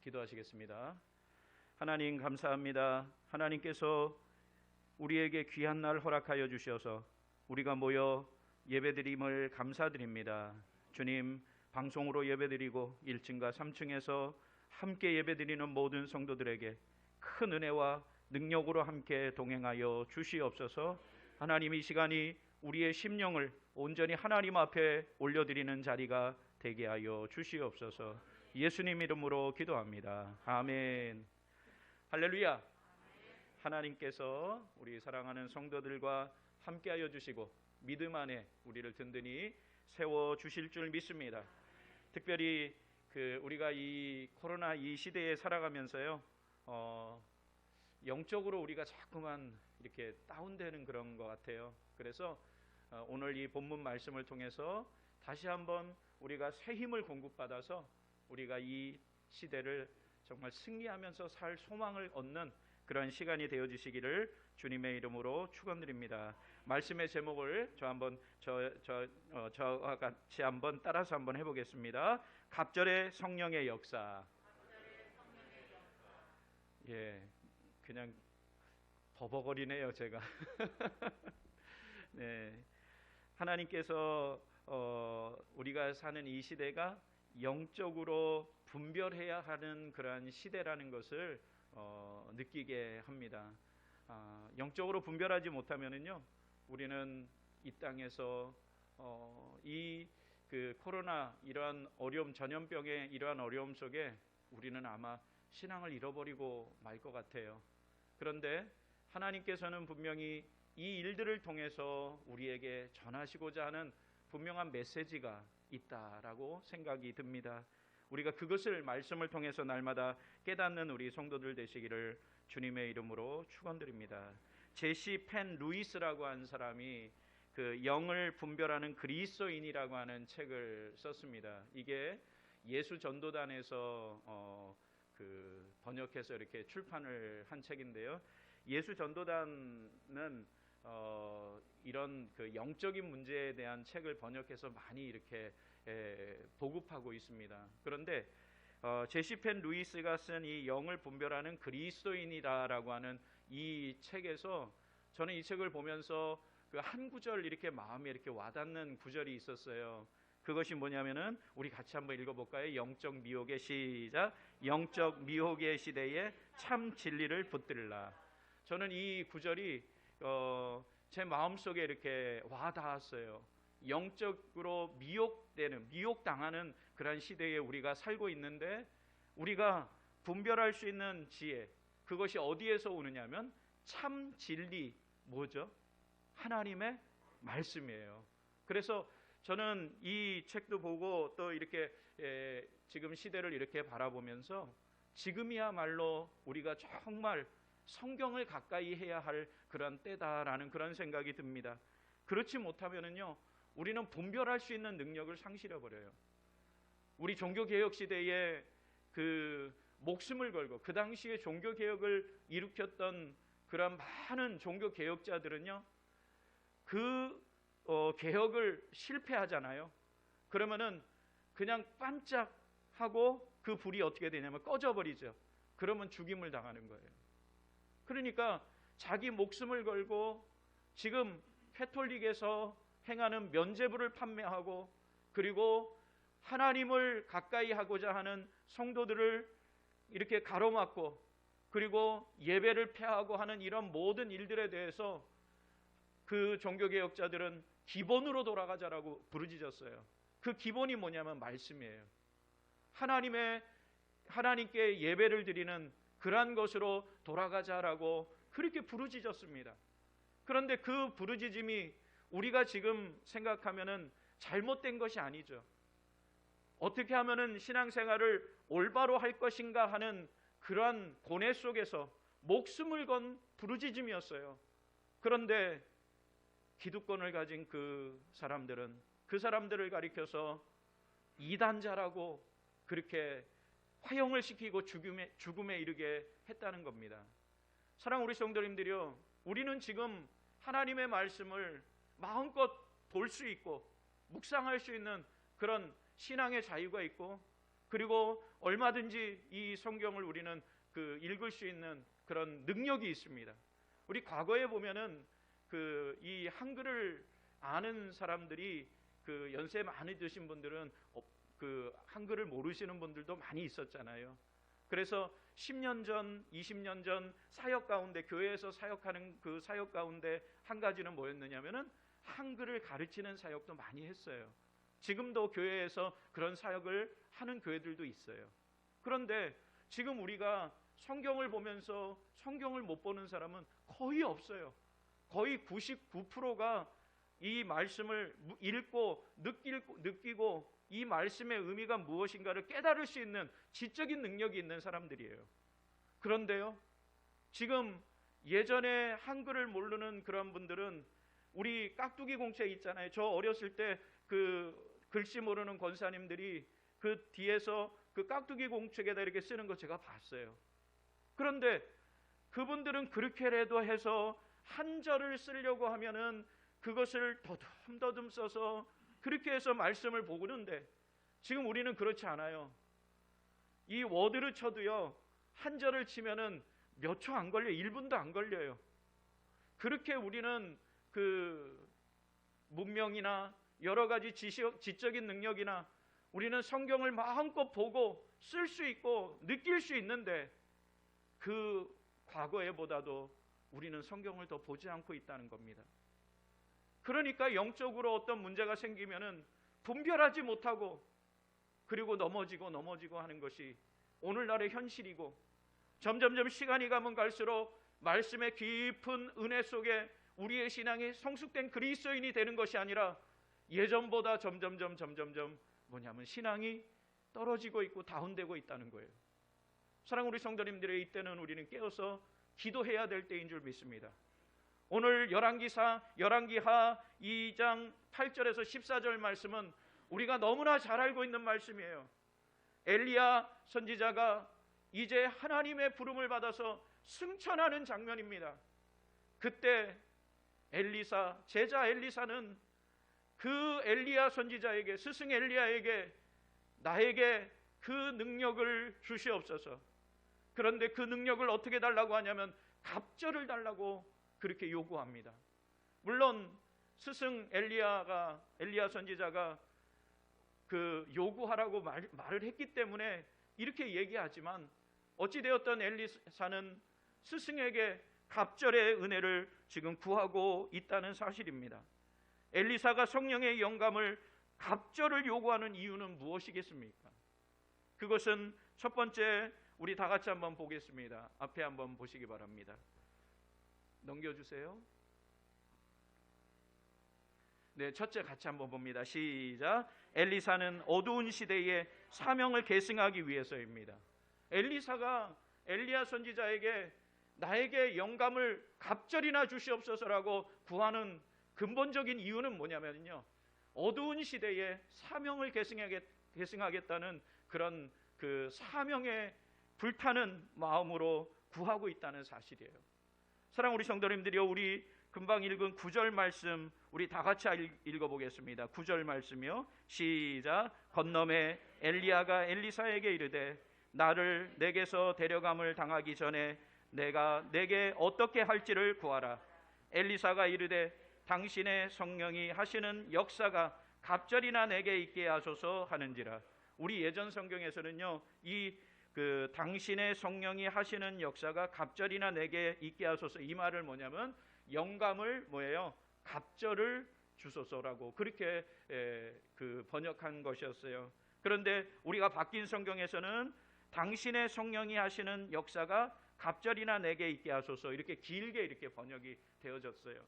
기도하시겠습니다. 하나님 감사합니다. 하나님께서 우리에게 귀한 날 허락하여 주셔서 우리가 모여 예배드림을 감사드립니다. 주님, 방송으로 예배드리고 1층과 3층에서 함께 예배드리는 모든 성도들에게 큰 은혜와 능력으로 함께 동행하여 주시옵소서. 하나님, 이 시간이 우리의 심령을 온전히 하나님 앞에 올려드리는 자리가 되게 하여 주시옵소서. 예수님 이름으로 기도합니다. 아멘. 할렐루야. 하나님께서 우리 사랑하는 성도들과 함께하여 주시고 믿음 안에 우리를 든든히 세워 주실 줄 믿습니다. 특별히 우리가 이 코로나 이 시대에 살아가면서요, 영적으로 우리가 자꾸만 이렇게 다운되는 그런 것 같아요. 그래서 오늘 이 본문 말씀을 통해서 다시 한번 우리가 새 힘을 공급받아서 우리가 이 시대를 정말 승리하면서 살 소망을 얻는 그런 시간이 되어주시기를 주님의 이름으로 축원드립니다. 말씀의 제목을 저와 같이 한번 따라서 한번 해보겠습니다. 갑절의 성령의 역사. 예, 그냥 버벅거리네요 제가. 네, 하나님께서 우리가 사는 이 시대가 영적으로 분별해야 하는 그러한 시대라는 것을 느끼게 합니다. 영적으로 분별하지 못하면은요, 우리는 이 땅에서 이 코로나 이러한 어려움, 전염병의 이러한 어려움 속에 우리는 아마 신앙을 잃어버리고 말 것 같아요. 그런데 하나님께서는 분명히 이 일들을 통해서 우리에게 전하시고자 하는 분명한 메시지가 있다라고 생각이 듭니다. 우리가 그것을 말씀을 통해서 날마다 깨닫는 우리 성도들 되시기를 주님의 이름으로 축원드립니다. 제시 펜 루이스라고 한 사람이 영을 분별하는 그리스도인이라고 하는 책을 썼습니다. 이게 예수 전도단에서 번역해서 이렇게 출판을 한 책인데요. 예수 전도단은 이런 영적인 문제에 대한 책을 번역해서 많이 이렇게 보급하고 있습니다. 그런데 제시 펜 루이스가 쓴 이 영을 분별하는 그리스도인이다라고 하는 이 책에서 저는 이 책을 보면서 한 구절 이렇게 마음에 이렇게 와닿는 구절이 있었어요. 그것이 뭐냐면은 우리 같이 한번 읽어볼까요? 영적 미혹의 시작. 영적 미혹의 시대에 참 진리를 붙들라. 저는 이 구절이 제 마음속에 이렇게 와닿았어요. 영적으로 미혹당하는 그런 시대에 우리가 살고 있는데 우리가 분별할 수 있는 지혜, 그것이 어디에서 오느냐면 참 진리, 뭐죠? 하나님의 말씀이에요. 그래서 저는 이 책도 보고 또 이렇게 지금 시대를 이렇게 바라보면서 지금이야말로 우리가 정말 성경을 가까이 해야 할 그런 때다라는 그런 생각이 듭니다. 그렇지 못하면은요, 우리는 분별할 수 있는 능력을 상실해 버려요. 우리 종교개혁 시대에 목숨을 걸고 그 당시에 종교개혁을 일으켰던 그런 많은 종교개혁자들은요, 개혁을 실패하잖아요. 그러면은 그냥 반짝하고 그 불이 어떻게 되냐면 꺼져버리죠. 그러면 죽임을 당하는 거예요. 그러니까 자기 목숨을 걸고 지금 캐톨릭에서 행하는 면죄부를 판매하고 그리고 하나님을 가까이 하고자 하는 성도들을 이렇게 가로막고 그리고 예배를 폐하고 하는 이런 모든 일들에 대해서 그 종교개혁자들은 기본으로 돌아가자라고 부르짖었어요. 그 기본이 뭐냐면 말씀이에요. 하나님께 예배를 드리는 그러한 것으로 돌아가자라고 그렇게 부르짖었습니다. 그런데 그 부르짖음이 우리가 지금 생각하면은 잘못된 것이 아니죠. 어떻게 하면은 신앙생활을 올바로 할 것인가 하는 그러한 고뇌 속에서 목숨을 건 부르짖음이었어요. 그런데 기득권을 가진 그 사람들을 가리켜서 이단자라고 그렇게 화형을 시키고 죽음에 이르게 했다는 겁니다. 사랑하는 우리 성도님들이요, 우리는 지금 하나님의 말씀을 마음껏 볼 수 있고 묵상할 수 있는 그런 신앙의 자유가 있고 그리고 얼마든지 이 성경을 우리는 읽을 수 있는 그런 능력이 있습니다. 우리 과거에 보면은 이 한글을 아는 사람들이 연세 많이 드신 분들은 한글을 모르시는 분들도 많이 있었잖아요. 그래서 10년 전, 20년 전 사역 가운데, 교회에서 사역하는 그 사역 가운데 한 가지는 뭐였느냐면은 한글을 가르치는 사역도 많이 했어요. 지금도 교회에서 그런 사역을 하는 교회들도 있어요. 그런데 지금 우리가 성경을 보면서 성경을 못 보는 사람은 거의 없어요. 거의 99%가 이 말씀을 읽고 느끼고 이 말씀의 의미가 무엇인가를 깨달을 수 있는 지적인 능력이 있는 사람들이에요. 그런데요, 지금 예전에 한글을 모르는 그런 분들은 우리 깍두기 공책 있잖아요. 저 어렸을 때 글씨 모르는 권사님들이 그 뒤에서 그 깍두기 공책에다 이렇게 쓰는 거 제가 봤어요. 그런데 그분들은 그렇게라도 해서 한 절을 쓰려고 하면은 그것을 더듬더듬 써서 그렇게 해서 말씀을 보는데, 지금 우리는 그렇지 않아요. 이 워드를 쳐도요, 한 절을 치면은 몇 초 안 걸려요. 1분도 안 걸려요. 그렇게 우리는 문명이나 여러 가지 지적인 능력이나 우리는 성경을 마음껏 보고 쓸 수 있고 느낄 수 있는데, 그 과거에보다도 우리는 성경을 더 보지 않고 있다는 겁니다. 그러니까 영적으로 어떤 문제가 생기면은 분별하지 못하고 그리고 넘어지고 하는 것이 오늘날의 현실이고, 점점점 시간이 가면 갈수록 말씀의 깊은 은혜 속에 우리의 신앙이 성숙된 그리스도인이 되는 것이 아니라 예전보다 점점점 신앙이 떨어지고 있고 다운되고 있다는 거예요. 사랑하는 우리 성도님들의 이때는 우리는 깨어서 기도해야 될 때인 줄 믿습니다. 오늘 열왕기하 2장 8절에서 14절 말씀은 우리가 너무나 잘 알고 있는 말씀이에요. 엘리야 선지자가 이제 하나님의 부름을 받아서 승천하는 장면입니다. 그때 제자 엘리사는 그 엘리야 선지자에게, 스승 엘리야에게 나에게 그 능력을 주시옵소서. 그런데 그 능력을 어떻게 달라고 하냐면 갑절을 달라고 그렇게 요구합니다. 물론 스승 엘리야 선지자가 요구하라고 말을 했기 때문에 이렇게 얘기하지만, 어찌되었던 엘리사는 스승에게 갑절의 은혜를 지금 구하고 있다는 사실입니다. 엘리사가 성령의 영감을 갑절을 요구하는 이유는 무엇이겠습니까? 그것은 첫 번째, 우리 다 같이 한번 보겠습니다. 앞에 한번 보시기 바랍니다. 넘겨주세요. 네, 첫째 같이 한번 봅니다. 시작. 엘리사는 어두운 시대에 사명을 계승하기 위해서입니다. 엘리사가 엘리야 선지자에게 나에게 영감을 갑절이나 주시옵소서라고 구하는 근본적인 이유는 뭐냐면요, 어두운 시대에 사명을 계승하겠다는 그런 사명에 불타는 마음으로 구하고 있다는 사실이에요. 사랑하는 우리 성도님들이요, 우리 금방 읽은 9절 말씀 우리 다 같이 읽어보겠습니다. 9절 말씀이요. 시작. 건너매 엘리야가 엘리사에게 이르되 나를 내게서 데려감을 당하기 전에 내가 내게 어떻게 할지를 구하라. 엘리사가 이르되 당신의 성령이 하시는 역사가 갑절이나 내게 있게 하소서 하는지라. 우리 예전 성경에서는요, 당신의 성령이 하시는 역사가 갑절이나 내게 있게 하소서, 이 말을 뭐냐면 영감을 갑절을 주소서라고 그렇게 번역한 것이었어요. 그런데 우리가 바뀐 성경에서는 당신의 성령이 하시는 역사가 갑절이나 내게 있게 하소서, 이렇게 길게 이렇게 번역이 되어졌어요.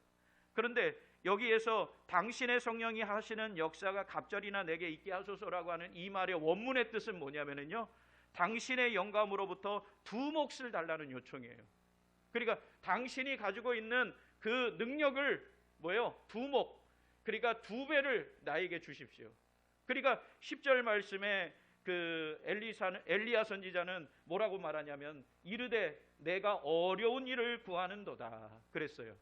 그런데 여기에서 당신의 성령이 하시는 역사가 갑절이나 내게 있게 하소서라고 하는 이 말의 원문의 뜻은 뭐냐면요, 당신의 영감으로부터 두 몫을 달라는 요청이에요. 그러니까 당신이 가지고 있는 그 능력을 두 몫, 그러니까 두 배를 나에게 주십시오. 그러니까 10절 말씀에 엘리야 선지자는 뭐라고 말하냐면 이르되 내가 어려운 일을 구하는도다 그랬어요.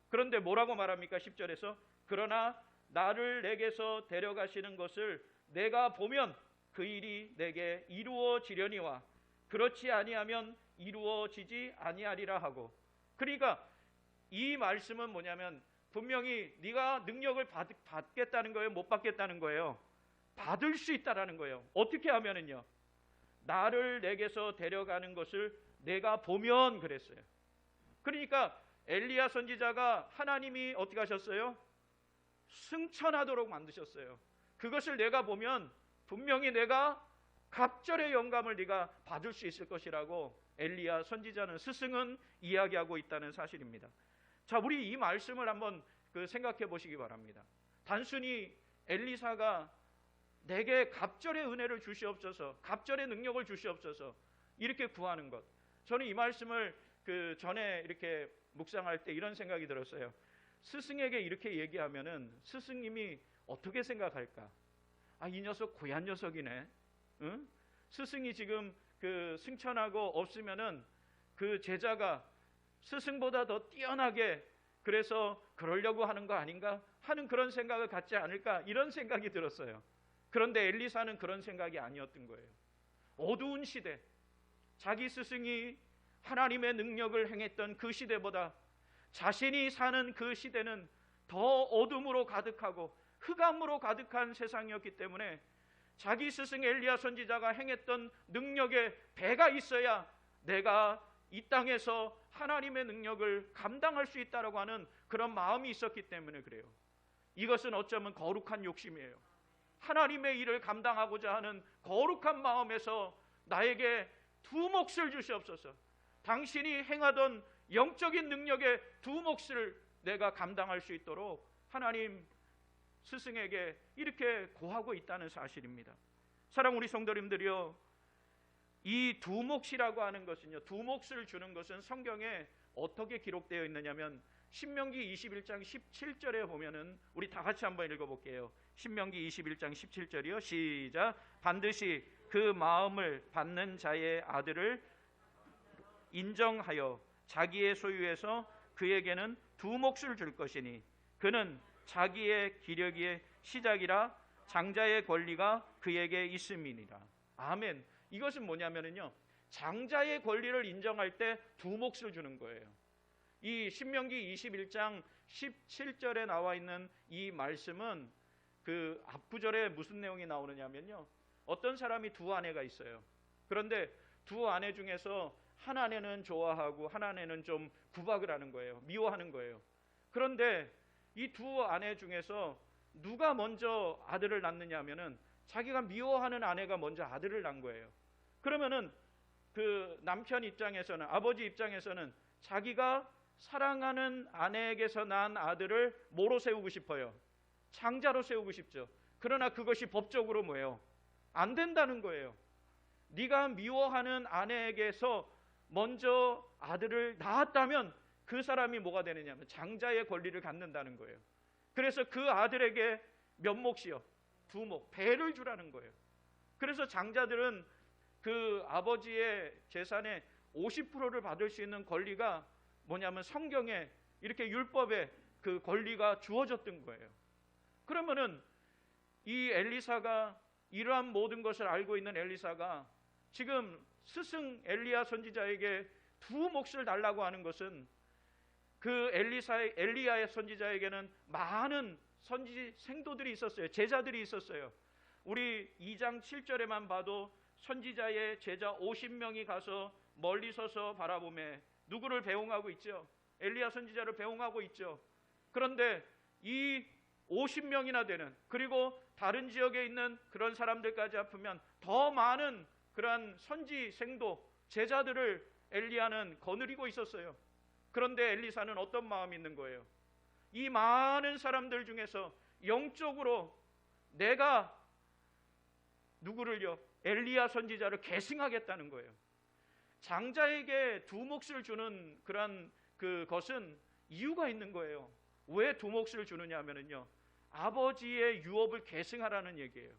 그런데 뭐라고 말합니까? 10절에서 그러나 나를 내게서 데려가시는 것을 내가 보면 그 일이 내게 이루어지려니와 그렇지 아니하면 이루어지지 아니하리라 하고. 그러니까 이 말씀은 뭐냐면 분명히 네가 능력을 받겠다는 거예요, 못 받겠다는 거예요? 받을 수 있다라는 거예요. 어떻게 하면은요? 나를 내게서 데려가는 것을 내가 보면 그랬어요. 그러니까 엘리야 선지자가 하나님이 어떻게 하셨어요? 승천하도록 만드셨어요. 그것을 내가 보면 분명히 내가 갑절의 영감을 네가 받을 수 있을 것이라고 엘리야 선지자는, 스승은 이야기하고 있다는 사실입니다. 자, 우리 이 말씀을 한번 생각해 보시기 바랍니다. 단순히 엘리사가 내게 갑절의 은혜를 주시옵소서, 갑절의 능력을 주시옵소서 이렇게 구하는 것, 저는 이 말씀을 전에 이렇게 묵상할 때 이런 생각이 들었어요. 스승에게 이렇게 얘기하면은 스승님이 어떻게 생각할까? 아, 이 녀석 고얀 녀석이네. 응? 스승이 지금 승천하고 없으면은 그 제자가 스승보다 더 뛰어나게 그래서 그러려고 하는 거 아닌가 하는 그런 생각을 갖지 않을까, 이런 생각이 들었어요. 그런데 엘리사는 그런 생각이 아니었던 거예요. 어두운 시대, 자기 스승이 하나님의 능력을 행했던 그 시대보다 자신이 사는 그 시대는 더 어둠으로 가득하고 흑암으로 가득한 세상이었기 때문에 자기 스승 엘리야 선지자가 행했던 능력에 배가 있어야 내가 이 땅에서 하나님의 능력을 감당할 수 있다라고 하는 그런 마음이 있었기 때문에 그래요. 이것은 어쩌면 거룩한 욕심이에요. 하나님의 일을 감당하고자 하는 거룩한 마음에서 나에게 두 몫을 주시옵소서, 당신이 행하던 영적인 능력의 두 몫을 내가 감당할 수 있도록 하나님 스승에게 이렇게 고하고 있다는 사실입니다. 사랑 우리 성도님들이요, 이 두 몫이라고 하는 것은요, 두 몫을 주는 것은 성경에 어떻게 기록되어 있느냐면 신명기 21장 17절에 보면은, 우리 다 같이 한번 읽어볼게요. 신명기 21장 17절이요. 시작. 반드시 그 마음을 받는 자의 아들을 인정하여 자기의 소유에서 그에게는 두 몫을 줄 것이니 그는 자기의 기력의 시작이라 장자의 권리가 그에게 있음이니라. 아멘. 이것은 뭐냐면요, 장자의 권리를 인정할 때 두 몫을 주는 거예요. 이 신명기 21장 17절에 나와 있는 이 말씀은 그 앞구절에 무슨 내용이 나오느냐면요, 어떤 사람이 두 아내가 있어요. 그런데 두 아내 중에서 한 아내는 좋아하고 한 아내는 좀 구박을 하는 거예요. 미워하는 거예요. 그런데 이 두 아내 중에서 누가 먼저 아들을 낳느냐 하면은 자기가 미워하는 아내가 먼저 아들을 낳은 거예요. 그러면은 그 남편 입장에서는, 아버지 입장에서는 자기가 사랑하는 아내에게서 낳은 아들을 뭐로 세우고 싶어요? 장자로 세우고 싶죠. 그러나 그것이 법적으로 뭐예요? 안 된다는 거예요. 네가 미워하는 아내에게서 먼저 아들을 낳았다면 그 사람이 뭐가 되느냐면 장자의 권리를 갖는다는 거예요. 그래서 그 아들에게 몇 몫이요? 두 몫, 배를 주라는 거예요. 그래서 장자들은 그 아버지의 재산의 50%를 받을 수 있는 권리가 뭐냐면 성경에 이렇게 율법에 그 권리가 주어졌던 거예요. 그러면은 이 엘리사가, 이러한 모든 것을 알고 있는 엘리사가 지금 스승 엘리야 선지자에게 두 몫을 달라고 하는 것은 그 엘리야의 선지자에게는 많은 선지 생도들이 있었어요. 제자들이 있었어요. 우리 2장 7절에만 봐도 선지자의 제자 50명이 가서 멀리 서서 바라보며 누구를 배웅하고 있죠? 엘리야 선지자를 배웅하고 있죠. 그런데 이 50명이나 되는, 그리고 다른 지역에 있는 그런 사람들까지 합하면 더 많은 그러한 선지 생도 제자들을 엘리야는 거느리고 있었어요. 그런데 엘리사는 어떤 마음이 있는 거예요? 이 많은 사람들 중에서 영적으로 내가 누구를요? 엘리야 선지자를 계승하겠다는 거예요. 장자에게 두 몫을 주는 그런 그것은 이유가 있는 거예요. 왜 두 몫을 주느냐 하면요, 아버지의 유업을 계승하라는 얘기예요.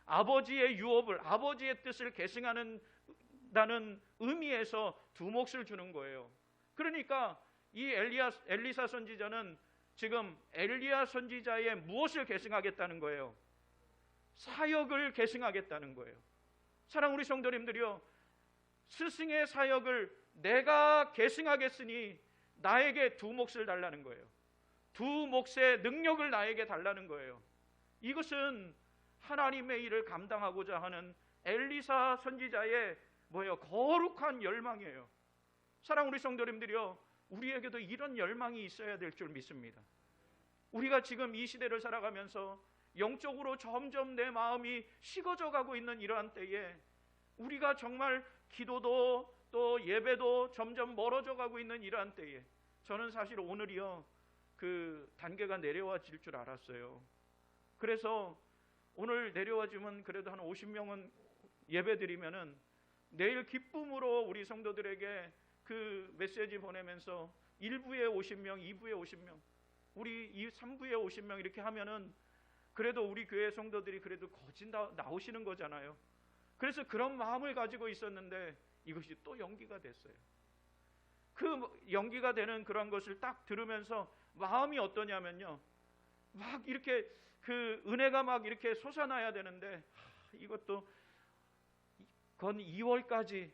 아버지의 유업을, 아버지의 뜻을 계승하는 다는 의미에서 두 몫을 주는 거예요. 그러니까 이 엘리사 선지자는 지금 엘리야 선지자의 무엇을 계승하겠다는 거예요? 사역을 계승하겠다는 거예요. 사랑 우리 성도님들이요, 스승의 사역을 내가 계승하겠으니 나에게 두 몫을 달라는 거예요. 두 몫의 능력을 나에게 달라는 거예요. 이것은 하나님의 일을 감당하고자 하는 엘리사 선지자의 거룩한 열망이에요. 사랑 우리 성도님들이요, 우리에게도 이런 열망이 있어야 될 줄 믿습니다. 우리가 지금 이 시대를 살아가면서 영적으로 점점 내 마음이 식어져 가고 있는 이러한 때에 우리가 정말 기도도 또 예배도 점점 멀어져 가고 있는 이러한 때에 저는 사실 오늘이요, 그 단계가 내려와질 줄 알았어요. 그래서 오늘 내려와지면 그래도 한 50명은 예배 드리면은 내일 기쁨으로 우리 성도들에게 그 메시지 보내면서 1부에 50명, 2부에 50명, 우리 3부에 50명 이렇게 하면은 그래도 우리 교회 성도들이 그래도 거진 다 나오시는 거잖아요. 그래서 그런 마음을 가지고 있었는데 이것이 또 연기가 됐어요. 그 연기가 되는 그런 것을 딱 들으면서 마음이 어떠냐면요, 막 이렇게 그 은혜가 막 이렇게 솟아나야 되는데 이것도 건 2월까지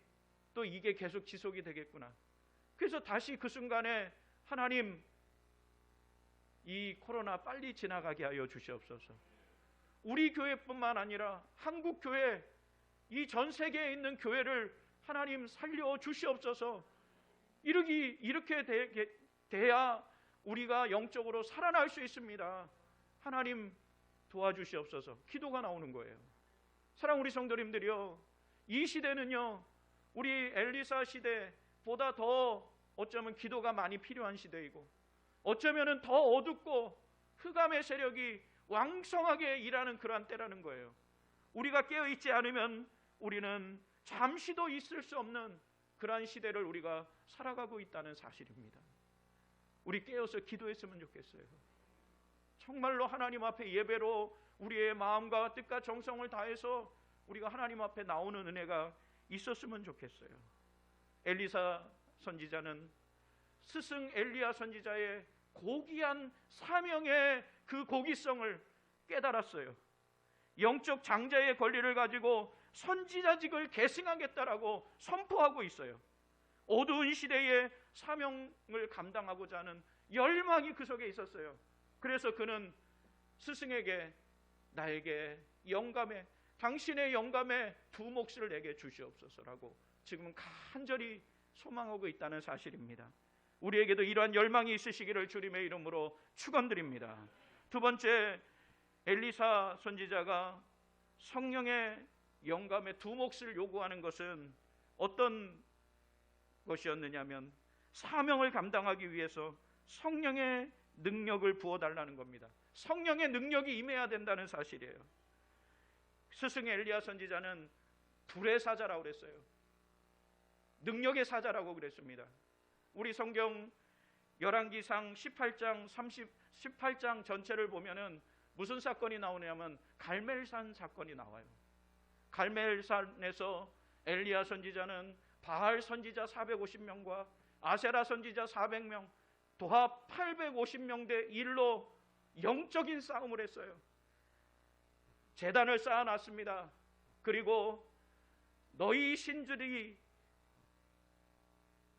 또 이게 계속 지속이 되겠구나. 그래서 다시 그 순간에 하나님, 이 코로나 빨리 지나가게 하여 주시옵소서. 우리 교회뿐만 아니라 한국 교회, 이 전 세계에 있는 교회를 하나님 살려 주시옵소서. 이렇게 돼야 우리가 영적으로 살아날 수 있습니다. 하나님 도와주시옵소서. 기도가 나오는 거예요. 사랑 우리 성도님들이요, 이 시대는요, 우리 엘리사 시대보다 더 어쩌면 기도가 많이 필요한 시대이고, 어쩌면 더 어둡고 흑암의 세력이 왕성하게 일하는 그러한 때라는 거예요. 우리가 깨어있지 않으면 우리는 잠시도 있을 수 없는 그러한 시대를 우리가 살아가고 있다는 사실입니다. 우리 깨어서 기도했으면 좋겠어요. 정말로 하나님 앞에 예배로 우리의 마음과 뜻과 정성을 다해서 우리가 하나님 앞에 나오는 은혜가 있었으면 좋겠어요. 엘리사 선지자는 스승 엘리야 선지자의 고귀한 사명의 그 고귀성을 깨달았어요. 영적 장자의 권리를 가지고 선지자직을 계승하겠다라고 선포하고 있어요. 어두운 시대의 사명을 감당하고자 하는 열망이 그 속에 있었어요. 그래서 그는 스승에게 나에게 영감에, 당신의 영감에 두 몫을 내게 주시옵소서라고 지금은 간절히 소망하고 있다는 사실입니다. 우리에게도 이러한 열망이 있으시기를 주님의 이름으로 축원드립니다. 두 번째, 엘리사 선지자가 성령의 영감의 두 몫을 요구하는 것은 어떤 것이었느냐면 사명을 감당하기 위해서 성령의 능력을 부어달라는 겁니다. 성령의 능력이 임해야 된다는 사실이에요. 스승 엘리야 선지자는 불의 사자라고 그랬어요. 능력의 사자라고 그랬습니다. 우리 성경 열왕기상 18장 전체를 보면은 무슨 사건이 나오냐면 갈멜산 사건이 나와요. 갈멜산에서 엘리야 선지자는 바알 선지자 450명과 아세라 선지자 400명, 도합 850명 대 1로 영적인 싸움을 했어요. 제단을 쌓아놨습니다. 그리고 너희 신들이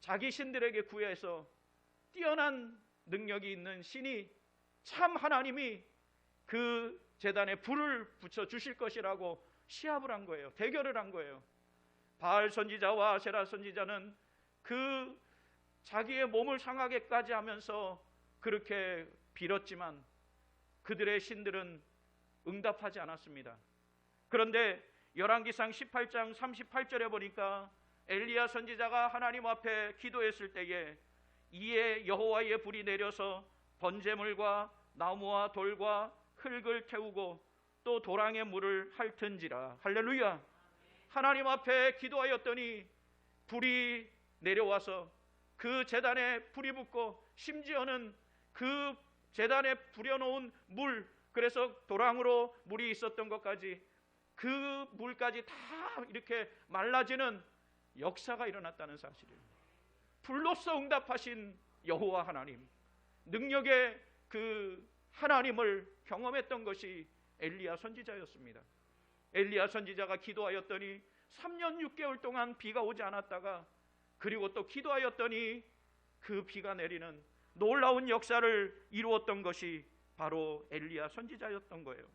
자기 신들에게 구해서 뛰어난 능력이 있는 신이 참 하나님이 그 제단에 불을 붙여 주실 것이라고 시합을 한 거예요. 대결을 한 거예요. 바알 선지자와 아세라 선지자는 그 자기의 몸을 상하게까지 하면서 그렇게 빌었지만 그들의 신들은 응답하지 않았습니다. 그런데 열왕기상 18장 38절에 보니까 엘리야 선지자가 하나님 앞에 기도했을 때에 이에 여호와의 불이 내려서 번제물과 나무와 돌과 흙을 태우고 또 도랑의 물을 핥은지라. 할렐루야. 하나님 앞에 기도하였더니 불이 내려와서 그 제단에 불이 붙고 심지어는 그 제단에 부려놓은 물, 그래서 도랑으로 물이 있었던 것까지 그 물까지 다 이렇게 말라지는 역사가 일어났다는 사실입니다. 불로써 응답하신 여호와 하나님, 능력의 그 하나님을 경험했던 것이 엘리야 선지자였습니다. 엘리야 선지자가 기도하였더니 3년 6개월 동안 비가 오지 않았다가, 그리고 또 기도하였더니 그 비가 내리는 놀라운 역사를 이루었던 것이 바로 엘리야 선지자였던 거예요.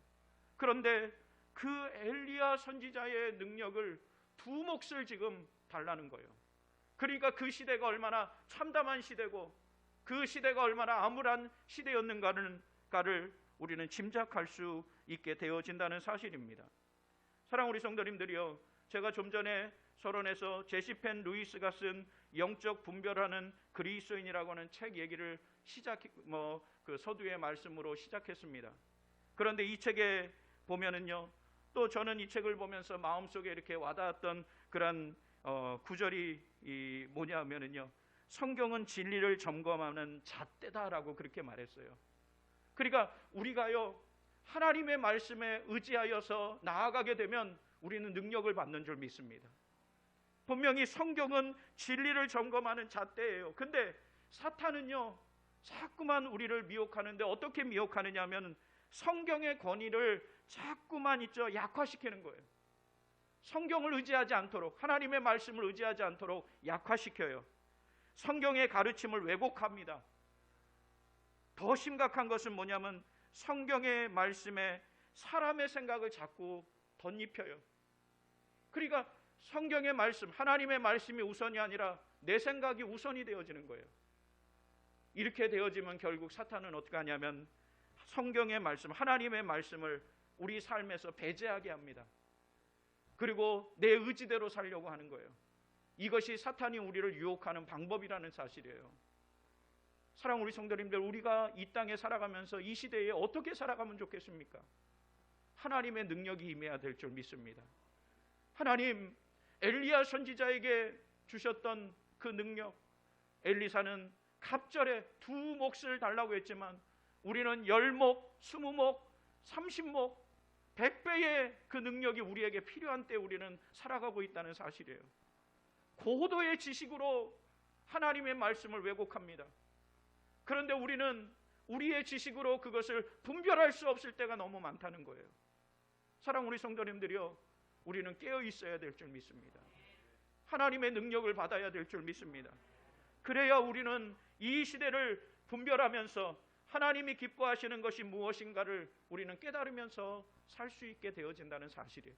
그런데 그 엘리야 선지자의 능력을 두 몫을 지금 달라는 거예요. 그러니까 그 시대가 얼마나 참담한 시대고 그 시대가 얼마나 암울한 시대였는가를 우리는 짐작할 수 있게 되어진다는 사실입니다. 사랑하는 우리 성도님들이요, 제가 좀 전에 서론에서 제시펜 루이스가 쓴 영적 분별하는 그리스도인이라고 하는 책 얘기를 그 서두의 말씀으로 시작했습니다. 그런데 이 책에 보면은요, 또 저는 이 책을 보면서 마음속에 이렇게 와닿았던 그런 구절이 뭐냐면은요, 성경은 진리를 점검하는 잣대다라고 그렇게 말했어요. 그러니까 우리가요, 하나님의 말씀에 의지하여서 나아가게 되면 우리는 능력을 받는 줄 믿습니다. 분명히 성경은 진리를 점검하는 잣대예요. 근데 사탄은요, 자꾸만 우리를 미혹하는데, 어떻게 미혹하느냐 하면 성경의 권위를 자꾸만 약화시키는 거예요. 성경을 의지하지 않도록, 하나님의 말씀을 의지하지 않도록 약화시켜요. 성경의 가르침을 왜곡합니다. 더 심각한 것은 뭐냐면 성경의 말씀에 사람의 생각을 자꾸 덧입혀요. 그러니까 성경의 말씀, 하나님의 말씀이 우선이 아니라 내 생각이 우선이 되어지는 거예요. 이렇게 되어지면 결국 사탄은 어떻게 하냐면 성경의 말씀, 하나님의 말씀을 우리 삶에서 배제하게 합니다. 그리고 내 의지대로 살려고 하는 거예요. 이것이 사탄이 우리를 유혹하는 방법이라는 사실이에요. 사랑하는 우리 성도님들, 우리가 이 땅에 살아가면서 이 시대에 어떻게 살아가면 좋겠습니까? 하나님의 능력이 임해야 될 줄 믿습니다. 하나님, 엘리야 선지자에게 주셨던 그 능력, 엘리사는 갑절에 두 몫을 달라고 했지만 우리는 10목, 20목, 30목, 100배의 그 능력이 우리에게 필요한 때 우리는 살아가고 있다는 사실이에요. 고도의 지식으로 하나님의 말씀을 왜곡합니다. 그런데 우리는 우리의 지식으로 그것을 분별할 수 없을 때가 너무 많다는 거예요. 사랑하는 우리 성도님들이요, 우리는 깨어 있어야 될 줄 믿습니다. 하나님의 능력을 받아야 될 줄 믿습니다. 그래야 우리는 이 시대를 분별하면서 하나님이 기뻐하시는 것이 무엇인가를 우리는 깨달으면서 살 수 있게 되어진다는 사실이에요.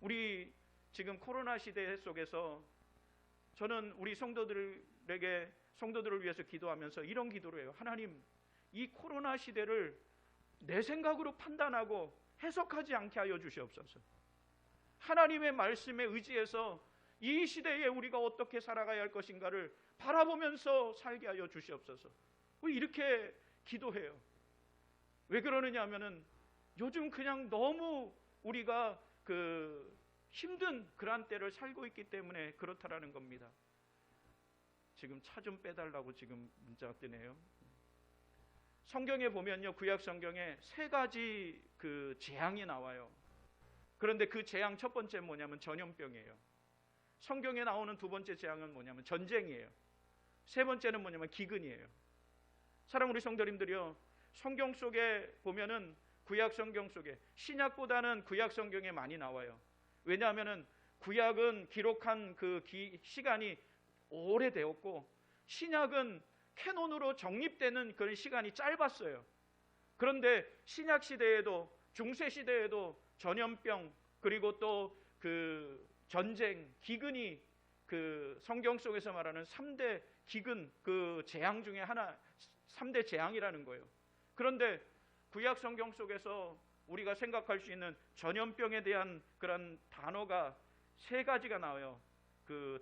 우리 지금 코로나 시대 속에서 저는 우리 성도들을 위해서 기도하면서 이런 기도를 해요. 하나님, 이 코로나 시대를 내 생각으로 판단하고 해석하지 않게 하여 주시옵소서. 하나님의 말씀에 의지해서 이 시대에 우리가 어떻게 살아가야 할 것인가를 바라보면서 살게 하여 주시옵소서. 이렇게 기도해요. 왜 그러느냐 하면은 요즘 그냥 너무 우리가 힘든 그런 때를 살고 있기 때문에 그렇다라는 겁니다. 지금 차 좀 빼달라고 지금 문자가 뜨네요. 성경에 보면요, 구약 성경에 3가지 재앙이 나와요. 그런데 그 재앙 첫 번째 뭐냐면 전염병이에요. 성경에 나오는 두 번째 재앙은 뭐냐면 전쟁이에요. 세 번째는 뭐냐면 기근이에요. 사랑하는 우리 성도님들이요, 성경 속에 보면은 구약 성경 속에 신약보다는 구약 성경에 많이 나와요. 왜냐하면은 구약은 기록한 시간이 오래되었고 신약은 캐논으로 정립되는 그런 시간이 짧았어요. 그런데 신약 시대에도, 중세 시대에도 전염병, 그리고 또 전쟁, 기근이 성경 속에서 말하는 3대 기근, 재앙 중에 하나, 3대 재앙이라는 거예요. 그런데 구약 성경 속에서 우리가 생각할 수 있는 전염병에 대한 그런 단어가 3가지가 나와요.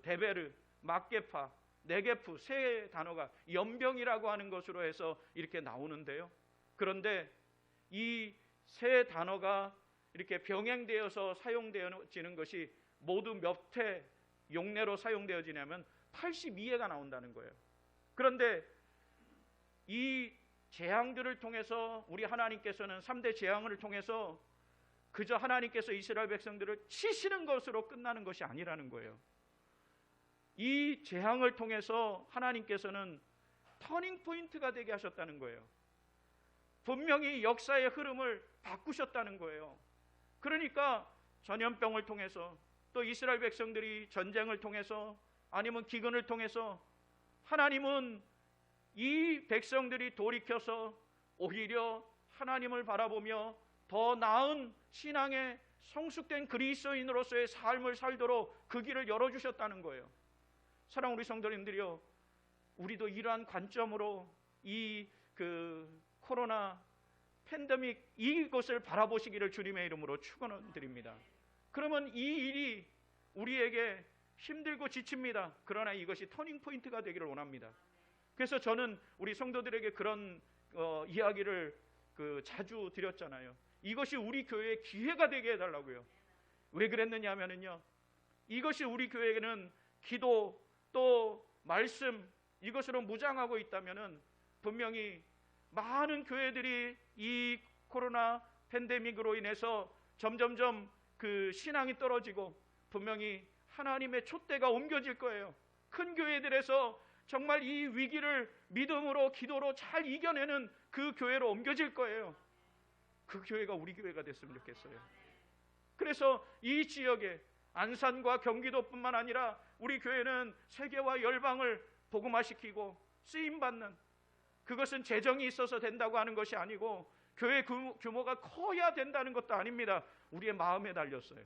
데베르, 막게파, 네게프, 3 단어가 연병이라고 하는 것으로 해서 이렇게 나오는데요. 그런데 이 3 단어가 이렇게 병행되어서 사용되어지는 것이 모두 몇 회 용례로 사용되어지냐면 82회가 나온다는 거예요. 그런데 이 재앙들을 통해서 우리 하나님께서는 3대 재앙을 통해서 그저 하나님께서 이스라엘 백성들을 치시는 것으로 끝나는 것이 아니라는 거예요. 이 재앙을 통해서 하나님께서는 터닝 포인트가 되게 하셨다는 거예요. 분명히 역사의 흐름을 바꾸셨다는 거예요. 그러니까 전염병을 통해서, 또 이스라엘 백성들이 전쟁을 통해서, 아니면 기근을 통해서 하나님은 이 백성들이 돌이켜서 오히려 하나님을 바라보며 더 나은 신앙의 성숙된 그리스도인으로서의 삶을 살도록 그 길을 열어주셨다는 거예요. 사랑하는 우리 성도님들이요, 우리도 이러한 관점으로 이 코로나 팬데믹 이것을 바라보시기를 주님의 이름으로 축원드립니다. 그러면 이 일이 우리에게 힘들고 지칩니다. 그러나 이것이 터닝 포인트가 되기를 원합니다. 그래서 저는 우리 성도들에게 그런 이야기를 자주 드렸잖아요. 이것이 우리 교회의 기회가 되게 해달라고요. 왜 그랬느냐 하면은요, 이것이 우리 교회에는 기도 또 말씀 이것으로 무장하고 있다면은 분명히 많은 교회들이 이 코로나 팬데믹으로 인해서 점점점 그 신앙이 떨어지고 분명히 하나님의 촛대가 옮겨질 거예요. 큰 교회들에서 정말 이 위기를 믿음으로 기도로 잘 이겨내는 그 교회로 옮겨질 거예요. 그 교회가 우리 교회가 됐으면 좋겠어요. 그래서 이 지역에 안산과 경기도뿐만 아니라 우리 교회는 세계와 열방을 복음화시키고 쓰임받는, 그것은 재정이 있어서 된다고 하는 것이 아니고 교회 규모가 커야 된다는 것도 아닙니다. 우리의 마음에 달렸어요.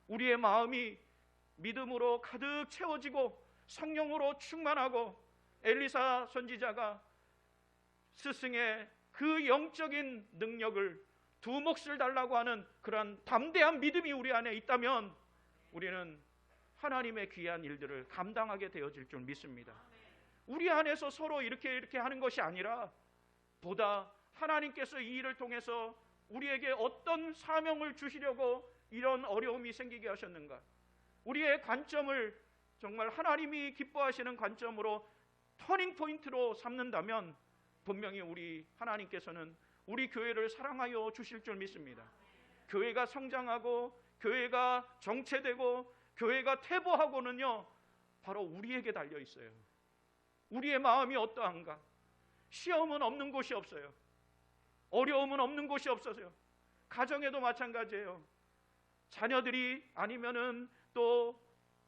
우리의 마음이 믿음으로 가득 채워지고 성령으로 충만하고 엘리사 선지자가 스승의 그 영적인 능력을 두 몫을 달라고 하는 그러한 담대한 믿음이 우리 안에 있다면 우리는 하나님의 귀한 일들을 감당하게 되어질 줄 믿습니다. 우리 안에서 서로 이렇게 하는 것이 아니라 보다 하나님께서 이 일을 통해서 우리에게 어떤 사명을 주시려고 이런 어려움이 생기게 하셨는가, 우리의 관점을 정말 하나님이 기뻐하시는 관점으로 터닝 포인트로 삼는다면 분명히 우리 하나님께서는 우리 교회를 사랑하여 주실 줄 믿습니다. 교회가 성장하고 교회가 정체되고 교회가 퇴보하고는요 바로 우리에게 달려 있어요. 우리의 마음이 어떠한가? 시험은 없는 곳이 없어요. 어려움은 없는 곳이 없어서요. 가정에도 마찬가지예요. 자녀들이 아니면은 또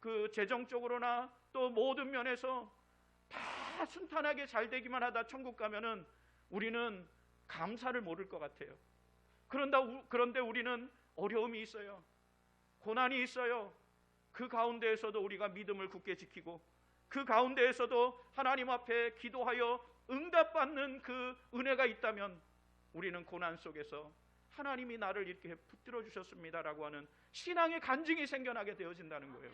그 재정적으로나 또 모든 면에서 다 순탄하게 잘 되기만 하다 천국 가면은 우리는 감사를 모를 것 같아요. 그런데 우리는 어려움이 있어요. 고난이 있어요. 그 가운데에서도 우리가 믿음을 굳게 지키고 그 가운데에서도 하나님 앞에 기도하여 응답받는 그 은혜가 있다면 우리는 고난 속에서 하나님이 나를 이렇게 붙들어 주셨습니다라고 하는 신앙의 간증이 생겨나게 되어진다는 거예요.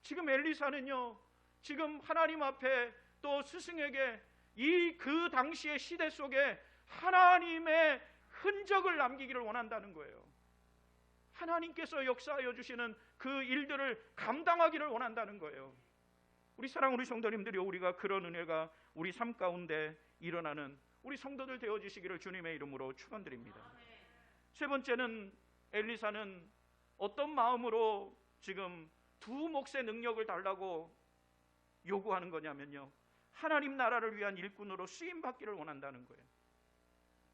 지금 엘리사는요, 지금 하나님 앞에 또 스승에게 그 당시의 시대 속에 하나님의 흔적을 남기기를 원한다는 거예요. 하나님께서 역사하여 주시는 그 일들을 감당하기를 원한다는 거예요. 우리 사랑하는 우리 성도님들이 우리가 그런 은혜가 우리 삶 가운데 일어나는 우리 성도들 되어주시기를 주님의 이름으로 축원드립니다. 세 번째는 엘리사는 어떤 마음으로 지금 두 몫의 능력을 달라고 요구하는 거냐면요, 하나님 나라를 위한 일꾼으로 쓰임받기를 원한다는 거예요.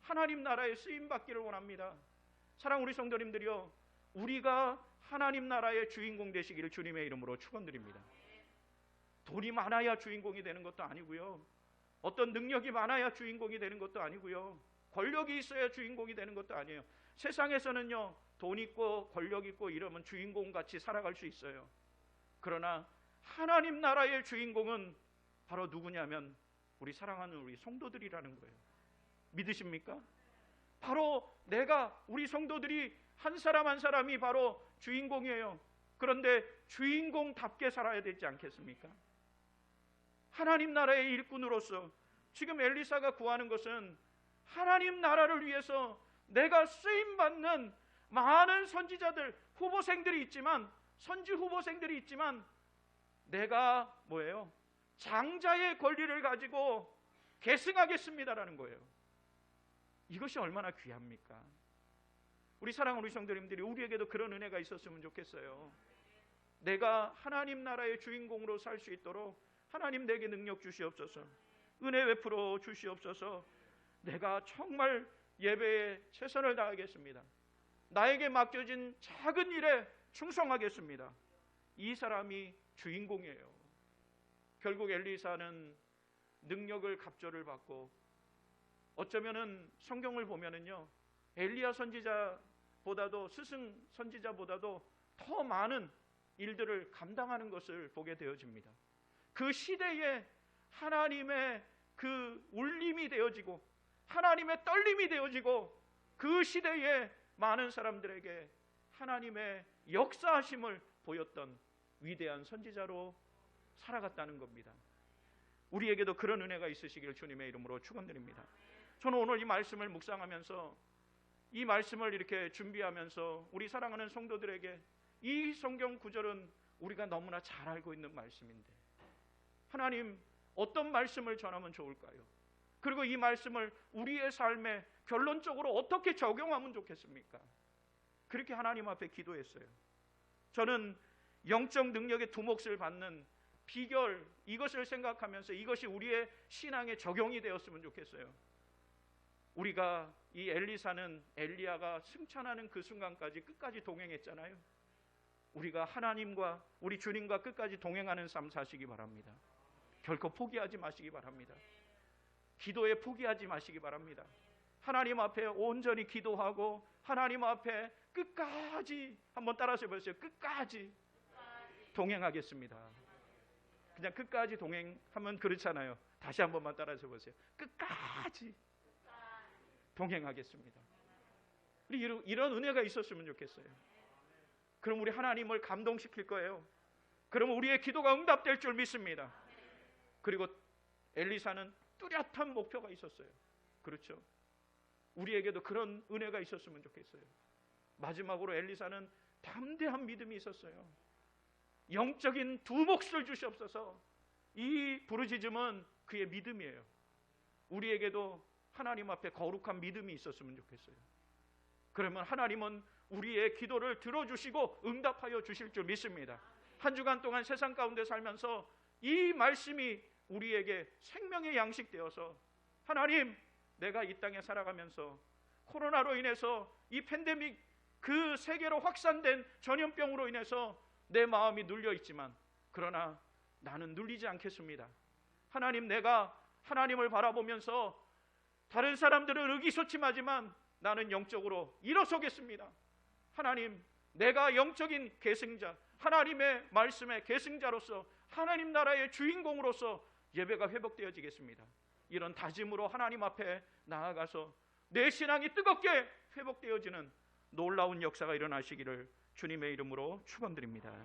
하나님 나라에 쓰임받기를 원합니다. 사랑하는 우리 성도님들이요, 우리가 하나님 나라의 주인공 되시기를 주님의 이름으로 축원드립니다. 돈이 많아야 주인공이 되는 것도 아니고요, 어떤 능력이 많아야 주인공이 되는 것도 아니고요, 권력이 있어야 주인공이 되는 것도 아니에요. 세상에서는요, 돈 있고 권력 있고 이러면 주인공같이 살아갈 수 있어요. 그러나 하나님 나라의 주인공은 바로 누구냐면 우리 사랑하는 우리 성도들이라는 거예요. 믿으십니까? 바로 우리 성도들이 한 사람 한 사람이 바로 주인공이에요. 그런데 주인공답게 살아야 되지 않겠습니까? 하나님 나라의 일꾼으로서 지금 엘리사가 구하는 것은 하나님 나라를 위해서 내가 쓰임받는 많은 선지자들, 후보생들이 있지만, 선지 후보생들이 있지만 내가 뭐예요? 장자의 권리를 가지고 계승하겠습니다라는 거예요. 이것이 얼마나 귀합니까? 우리 사랑하는 우리 성도님들이 우리에게도 그런 은혜가 있었으면 좋겠어요. 내가 하나님 나라의 주인공으로 살 수 있도록 하나님 내게 능력 주시옵소서, 은혜 베풀어 주시옵소서. 내가 정말 예배에 최선을 다하겠습니다. 나에게 맡겨진 작은 일에 충성하겠습니다. 이 사람이 주인공이에요. 결국 엘리사는 능력을 갑절을 받고, 어쩌면은 성경을 보면은요, 엘리야 선지자보다도, 스승 선지자보다도 더 많은 일들을 감당하는 것을 보게 되어집니다. 그 시대에 하나님의 그 울림이 되어지고 하나님의 떨림이 되어지고, 그 시대에 많은 사람들에게 하나님의 역사하심을 보였던 위대한 선지자로 살아갔다는 겁니다. 우리에게도 그런 은혜가 있으시길 주님의 이름으로 축원드립니다. 저는 오늘 이 말씀을 묵상하면서, 이 말씀을 이렇게 준비하면서 우리 사랑하는 성도들에게 이 성경 구절은 우리가 너무나 잘 알고 있는 말씀인데, 하나님 어떤 말씀을 전하면 좋을까요? 그리고 이 말씀을 우리의 삶에 결론적으로 어떻게 적용하면 좋겠습니까? 그렇게 하나님 앞에 기도했어요. 저는 영적 능력의 두 몫을 받는 비결, 이것을 생각하면서 이것이 우리의 신앙에 적용이 되었으면 좋겠어요. 우리가 이 엘리사는 엘리야가 승천하는 그 순간까지 끝까지 동행했잖아요. 우리가 하나님과 우리 주님과 끝까지 동행하는 삶 사시기 바랍니다. 결코 포기하지 마시기 바랍니다. 기도에 포기하지 마시기 바랍니다. 하나님 앞에 온전히 기도하고 하나님 앞에 끝까지, 한번 따라서 해보세요. 끝까지 동행하겠습니다. 그냥 끝까지 동행하면 그렇잖아요. 다시 한 번만 따라서 해보세요. 끝까지 동행하겠습니다. 이런 은혜가 있었으면 좋겠어요. 그럼 우리 하나님을 감동시킬 거예요. 그러면 우리의 기도가 응답될 줄 믿습니다. 그리고 엘리사는 뚜렷한 목표가 있었어요. 그렇죠? 우리에게도 그런 은혜가 있었으면 좋겠어요. 마지막으로 엘리사는 담대한 믿음이 있었어요. 영적인 두 몫을 주시옵소서. 이 부르짖음은 그의 믿음이에요. 우리에게도 하나님 앞에 거룩한 믿음이 있었으면 좋겠어요. 그러면 하나님은 우리의 기도를 들어주시고 응답하여 주실 줄 믿습니다. 한 주간 동안 세상 가운데 살면서 이 말씀이 우리에게 생명의 양식 되어서, 하나님, 내가 이 땅에 살아가면서 코로나로 인해서 이 팬데믹, 그 세계로 확산된 전염병으로 인해서 내 마음이 눌려 있지만, 그러나 나는 눌리지 않겠습니다. 하나님, 내가 하나님을 바라보면서 다른 사람들은 의기소침하지만 나는 영적으로 일어서겠습니다. 하나님, 내가 영적인 계승자, 하나님의 말씀의 계승자로서 하나님 나라의 주인공으로서 예배가 회복되어지겠습니다. 이런 다짐으로 하나님 앞에 나아가서 내 신앙이 뜨겁게 회복되어지는 놀라운 역사가 일어나시기를 주님의 이름으로 축원드립니다.